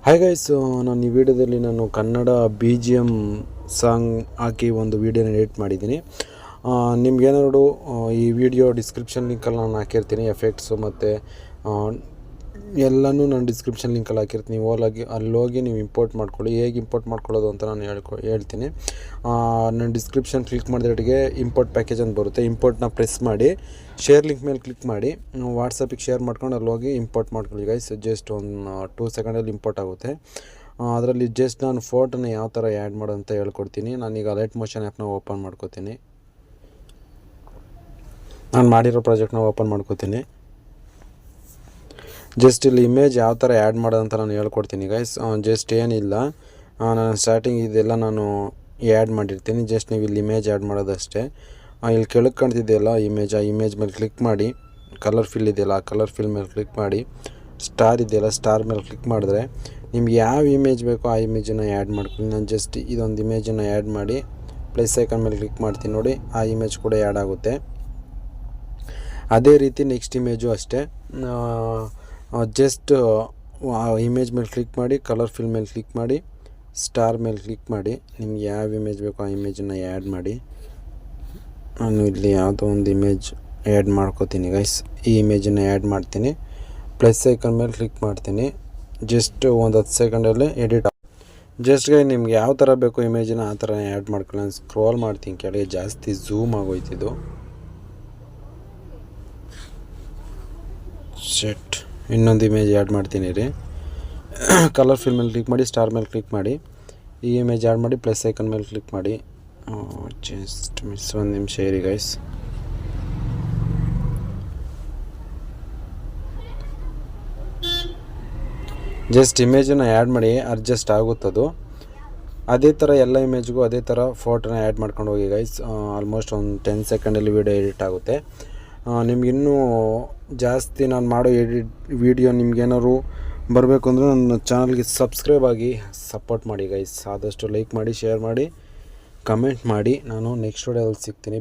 Hi guys, ನಾನು ಈ ವಿಡಿಯೋದಲ್ಲಿ Kannada B G M song ಹಾಕಿ ಒಂದು ವೀಡಿಯೋನ ಎಡಿಟ್ ಮಾಡಿದ್ದೀನಿ. ನಿಮ್ಗೇನಾದ್ರು ಈ ವಿಡಿಯೋ ಡಿಸ್ಕ್ರಿಪ್ಷನ್ ಲಿಂಕಲ್ಲಿ ನಾನು ಹಾಕಿರ್ತೀನಿ. ಎಫೆಕ್ಟ್ಸು ಮತ್ತು ಎಲ್ಲನೂ ನಾನು ಡಿಸ್ಕ್ರಿಪ್ಷನ್ ಲಿಂಕಲ್ಲಿ ಹಾಕಿರ್ತೀನಿ. ಅಲ್ಲೋಗಿ ನೀವು ಇಂಪೋರ್ಟ್ ಮಾಡ್ಕೊಳ್ಳಿ. ಹೇಗೆ ಇಂಪೋರ್ಟ್ ಮಾಡ್ಕೊಳ್ಳೋದು ಅಂತ ನಾನು ಹೇಳ್ತೀನಿ. ನಾನು ಡಿಸ್ಕ್ರಿಪ್ಷನ್ ಕ್ಲಿಕ್ ಮಾಡಿದೊಟ್ಟಿಗೆ ಇಂಪೋರ್ಟ್ ಪ್ಯಾಕೇಜ್ ಅಂತ ಬರುತ್ತೆ. ಇಂಪೋರ್ಟ್ನ ಪ್ರೆಸ್ ಮಾಡಿ ಶೇರ್ ಲಿಂಕ್ ಮೇಲೆ ಕ್ಲಿಕ್ ಮಾಡಿ ವಾಟ್ಸಪ್ಪಿಗೆ ಶೇರ್ ಮಾಡ್ಕೊಂಡು ಅಲ್ಲೋಗಿ ಇಂಪೋರ್ಟ್ ಮಾಡ್ಕೊಳ್ಳಿ ಗೈಸ್. ಜಸ್ಟ್ ಒಂದು 2 ಸೆಕೆಂಡಲ್ಲಿ ಇಂಪೋರ್ಟ್ ಆಗುತ್ತೆ. ಅದರಲ್ಲಿ ಜಸ್ಟ್ ನಾನು ಫೋಟೋನ ಯಾವ ಥರ ಆ್ಯಡ್ ಮಾಡೋದು ಅಂತ ಹೇಳ್ಕೊಡ್ತೀನಿ. ನಾನೀಗ ಲೈಟ್ ಮೋಷನ್ ಆ್ಯಪ್ನ ಓಪನ್ ಮಾಡ್ಕೋತೀನಿ. ನಾನು ಮಾಡಿರೋ ಪ್ರಾಜೆಕ್ಟ್ನ ಓಪನ್ ಮಾಡ್ಕೋತೀನಿ. ಜಸ್ಟ್ ಇಲ್ಲಿ ಇಮೇಜ್ ಯಾವ ಥರ ಆ್ಯಡ್ ಮಾಡೋದು ಅಂತ ನಾನು ಹೇಳ್ಕೊಡ್ತೀನಿ ಗೈಸ್. ಜಸ್ಟ್ ಏನಿಲ್ಲ, ನಾನು ಸ್ಟಾರ್ಟಿಂಗ್ ಇದೆಲ್ಲ ನಾನು ಆ್ಯಡ್ ಮಾಡಿರ್ತೀನಿ. ಜಸ್ಟ್ ನೀವು ಇಲ್ಲಿ ಇಮೇಜ್ ಆ್ಯಡ್ ಮಾಡೋದಷ್ಟೇ. ಇಲ್ಲಿ ಕೆಳಗೆ ಕಾಣ್ತಿದೆಯಲ್ಲ ಇಮೇಜ್, ಆ ಇಮೇಜ್ ಮೇಲೆ ಕ್ಲಿಕ್ ಮಾಡಿ. ಕಲರ್ ಫಿಲ್ ಇದೆಯಲ್ಲ, ಆ ಕಲರ್ ಫಿಲ್ ಮೇಲೆ ಕ್ಲಿಕ್ ಮಾಡಿ. ಸ್ಟಾರ್ ಇದೆಯಲ್ಲ, ಸ್ಟಾರ್ ಮೇಲೆ ಕ್ಲಿಕ್ ಮಾಡಿದ್ರೆ ನಿಮ್ಗೆ ಯಾವ ಇಮೇಜ್ ಬೇಕೋ ಆ ಇಮೇಜನ್ನು ಆ್ಯಡ್ ಮಾಡ್ತೀನಿ. ನಾನು ಜಸ್ಟ್ ಇದೊಂದು ಇಮೇಜನ್ನು ಆ್ಯಡ್ ಮಾಡಿ ಪ್ಲಸ್ ಐಕಾನ್ ಮೇಲೆ ಕ್ಲಿಕ್ ಮಾಡ್ತೀನಿ ನೋಡಿ, ಆ ಇಮೇಜ್ ಕೂಡ ಆ್ಯಡ್ ಆಗುತ್ತೆ. ಅದೇ ರೀತಿ ನೆಕ್ಸ್ಟ್ ಇಮೇಜು ಅಷ್ಟೇ. ಜಸ್ಟ್ ಆ ಇಮೇಜ್ ಮೇಲೆ ಕ್ಲಿಕ್ ಮಾಡಿ, ಕಲರ್ ಫಿಲ್ ಮೇಲೆ ಕ್ಲಿಕ್ ಮಾಡಿ, ಸ್ಟಾರ್ ಮೇಲೆ ಕ್ಲಿಕ್ ಮಾಡಿ. ನಿಮ್ಗೆ ಯಾವ ಇಮೇಜ್ ಬೇಕೋ ಆ ಇಮೇಜನ್ನು ಆ್ಯಡ್ ಮಾಡಿ. ನಾನು ಇಲ್ಲಿ ಯಾವುದೋ ಒಂದು ಇಮೇಜ್ ಆ್ಯಡ್ ಮಾಡ್ಕೋತೀನಿ ಗೈಸ್. ಈ ಇಮೇಜನ್ನು ಆ್ಯಡ್ ಮಾಡ್ತೀನಿ. ಪ್ಲಸ್ ಐಕಾನ್ ಮೇಲೆ ಕ್ಲಿಕ್ ಮಾಡ್ತೀನಿ. ಜಸ್ಟ್ ಒಂದು 10 ಸೆಕೆಂಡಲ್ಲಿ ಎಡಿಟ್ ಜಸ್ಟ್ ನಿಮ್ಗೆ ಯಾವ ಥರ ಬೇಕೋ ಇಮೇಜನ್ನ ಆ ಥರ ಆ್ಯಡ್ ಮಾಡ್ಕೊಳ್ಳಿ. ನಾನು ಸ್ಕ್ರೋಲ್ ಮಾಡ್ತೀನಿ ಕೆಳಗೆ, ಜಾಸ್ತಿ ಝೂಮ್ ಆಗೋಯ್ತಿದ್ದು. ಸೆಟ್ ಇನ್ನೊಂದು ಇಮೇಜ್ ಆ್ಯಡ್ ಮಾಡ್ತೀನಿ ರೀ. ಕಲರ್ ಫಿಲ್ ಮೇಲೆ ಕ್ಲಿಕ್ ಮಾಡಿ, ಸ್ಟಾರ್ ಮೇಲೆ ಕ್ಲಿಕ್ ಮಾಡಿ, ಈ ಇಮೇಜ್ ಆ್ಯಡ್ ಮಾಡಿ, ಪ್ಲಸ್ ಐಕನ್ ಮೇಲೆ ಕ್ಲಿಕ್ ಮಾಡಿ. ಜಸ್ಟ್ ಒಂದು ನಿಮಿಷ ಇರಿ ಗೈಸ್. ಜಸ್ಟ್ ಇಮೇಜನ್ನು ಆ್ಯಡ್ ಮಾಡಿ, ಅಡ್ಜಸ್ಟ್ ಆಗುತ್ತದು. ಅದೇ ಥರ ಎಲ್ಲ ಇಮೇಜ್ಗೂ ಅದೇ ಥರ ಫೋಟೋನ ಆ್ಯಡ್ ಮಾಡ್ಕೊಂಡು ಹೋಗಿ ಗೈಸ್. ಆಲ್ಮೋಸ್ಟ್ ಒಂದು 10 ಸೆಕೆಂಡಲ್ಲಿ ವೀಡಿಯೋ ಎಡಿಟ್ ಆಗುತ್ತೆ. ನಿಮ್ಗೆ ಇನ್ನೂ ಜಾಸ್ತಿ ನಾನು ಮಾಡೋ ವೀಡಿಯೋ ನಿಮ್ಗೇನಾದ್ರು ಬರಬೇಕು ಅಂದರೆ ನನ್ನ ಚಾನಲ್ಗೆ ಸಬ್ಸ್ಕ್ರೈಬ್ ಆಗಿ ಸಪೋರ್ಟ್ ಮಾಡಿ ಗೈಸ್. ಆದಷ್ಟು ಲೈಕ್ ಮಾಡಿ, ಶೇರ್ ಮಾಡಿ, ಕಮೆಂಟ್ ಮಾಡಿ. ನಾನು ನೆಕ್ಸ್ಟ್ ವಿಡಿಯೋದಲ್ಲಿ ಸಿಗ್ತೀನಿ.